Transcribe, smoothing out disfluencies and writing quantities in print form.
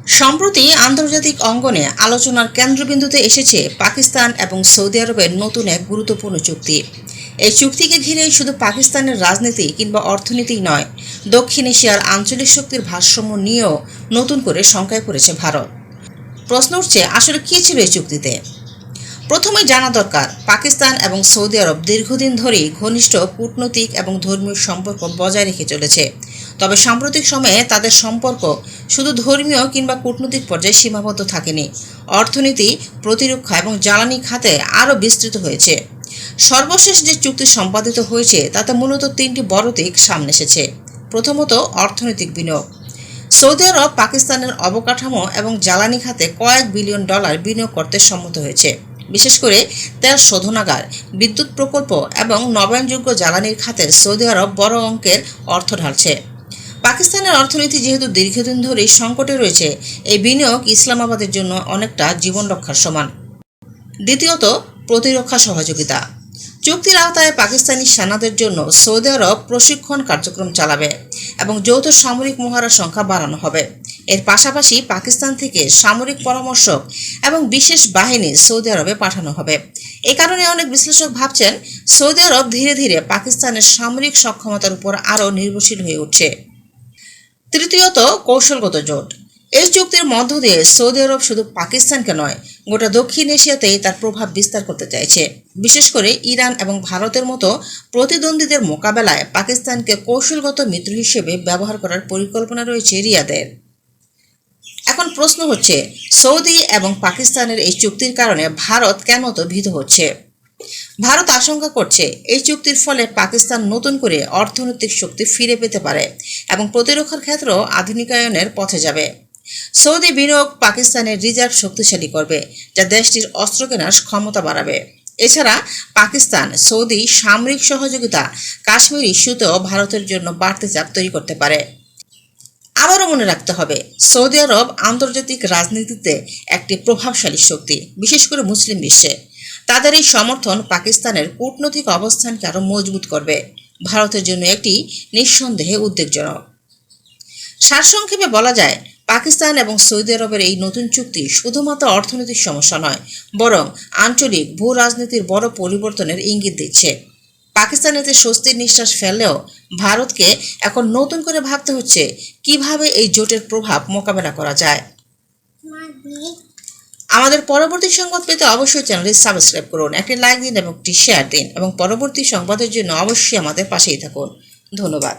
সম্প্রতি আন্তর্জাতিক অঙ্গনে আলোচনার কেন্দ্রবিন্দুতে এসেছে পাকিস্তান এবং সৌদি আরবের নতুন এক গুরুত্বপূর্ণ চুক্তি। এই চুক্তিকে ঘিরে শুধু পাকিস্তানের রাজনীতি কিংবা অর্থনীতি নয়, দক্ষিণ এশিয়ার আঞ্চলিক শক্তির ভারসাম্য নিয়েও নতুন করে শঙ্কায় পড়েছে ভারত। প্রশ্ন উঠছে, আসলে কী ছিল এই চুক্তিতে? প্রথমে জানা দরকার, পাকিস্তান এবং সৌদি আরব দীর্ঘদিন ধরেই ঘনিষ্ঠ কূটনৈতিক এবং ধর্মীয় সম্পর্ক বজায় রেখে চলেছে। তবে সাম্প্রতিক সময়ে তাদের সম্পর্ক শুধু ধর্মীয় কিংবা কূটনৈতিক পর্যায়ে সীমাবদ্ধ থাকেনি। অর্থনীতি, প্রতিরক্ষা এবং জ্বালানি খাতে আরও বিস্তৃত হয়েছে। সর্বশেষ যে চুক্তি সম্পাদিত হয়েছে তাতে মূলত তিনটি বড় দিক সামনে এসেছে। প্রথমত, অর্থনৈতিক বিনিয়োগ। সৌদি আরব পাকিস্তানের অবকাঠামো এবং জ্বালানি খাতে কয়েক বিলিয়ন ডলার বিনিয়োগ করতে সম্মত হয়েছে। বিশেষ করে তেল শোধনাগার, বিদ্যুৎ প্রকল্প এবং নবায়নযোগ্য জ্বালানির খাতে সৌদি আরব বড় অঙ্কের অর্থ ঢালছে। পাকিস্তানের অর্থনীতি যেহেতু দীর্ঘদিন ধরেই সংকটে রয়েছে, এই বিনিয়োগ ইসলামাবাদের জন্য অনেকটা জীবন রক্ষার সমান। দ্বিতীয়ত, প্রতিরক্ষা সহযোগিতা। চুক্তির আওতায় পাকিস্তানি সেনাদের জন্য সৌদি আরব প্রশিক্ষণ কার্যক্রম চালাবে এবং যৌথ সামরিক মহড়ার সংখ্যা বাড়ানো হবে। এর পাশাপাশি পাকিস্তান থেকে সামরিক পরামর্শক এবং বিশেষ বাহিনী সৌদি আরবে পাঠানো হবে। এ কারণে অনেক বিশ্লেষক ভাবছেন, সৌদি আরব ধীরে ধীরে পাকিস্তানের সামরিক সক্ষমতার উপর আরও নির্ভরশীল হয়ে উঠছে। তৃতীয়ত, কৌশলগত জোট। এই চুক্তির মধ্য দিয়ে সৌদি আরব শুধু পাকিস্তানকে নয়, গোটা দক্ষিণ এশিয়াতেই তার প্রভাব বিস্তার করতে চাইছে। বিশেষ করে ইরান এবং ভারতের মতো প্রতিদ্বন্দ্বীদের মোকাবেলায় পাকিস্তানকে কৌশলগত মিত্র হিসেবে ব্যবহার করার পরিকল্পনা রয়েছে রিয়াদের। এখন প্রশ্ন হচ্ছে, সৌদি এবং পাকিস্তানের এই চুক্তির কারণে ভারত কেন তো ভীত হচ্ছে? ভারত আশঙ্কা করছে, এই চুক্তির ফলে পাকিস্তান নতুন করে অর্থনৈতিক শক্তি ফিরে পেতে পারে এবং প্রতিরক্ষার ক্ষেত্র আধুনিকায়নের পথে যাবে। সৌদি বিনিয়োগ পাকিস্তানের রিজার্ভ শক্তিশালী করবে, যা দেশটির অস্ত্র কেনার ক্ষমতা বাড়াবে। এছাড়া পাকিস্তান সৌদি সামরিক সহযোগিতা কাশ্মীর ইস্যুতেও ভারতের জন্য বাড়তি চাপ তৈরি করতে পারে। আবারও মনে রাখতে হবে, সৌদি আরব আন্তর্জাতিক রাজনীতিতে একটি প্রভাবশালী শক্তি, বিশেষ করে মুসলিম বিশ্বে। তাদের এই সমর্থন পাকিস্তানের কূটনৈতিক অবস্থানকে আরও মজবুত করবে। ভারতের জন্য একটি নিঃসন্দেহে উদ্বেগজনক। সারসংক্ষেপে বলা যায়, পাকিস্তান এবং সৌদি আরবের এই নতুন চুক্তি শুধুমাত্র অর্থনৈতিক সমস্যা নয়, বরং আঞ্চলিক ভূ রাজনীতির বড় পরিবর্তনের ইঙ্গিত দিচ্ছে। পাকিস্তান এতে স্বস্তির নিঃশ্বাস ফেললেও ভারতকে এখন নতুন করে ভাবতে হচ্ছে কিভাবে এই জোটের প্রভাব মোকাবেলা করা যায়। আমাদের পরবর্তী সংবাদ পেতে অবশ্যই চ্যানেলটি সাবস্ক্রাইব করুন, একটি লাইক দিন এবং একটি শেয়ার দিন, এবং পরবর্তী সংবাদের জন্য অবশ্যই আমাদের পাশেই থাকুন। ধন্যবাদ।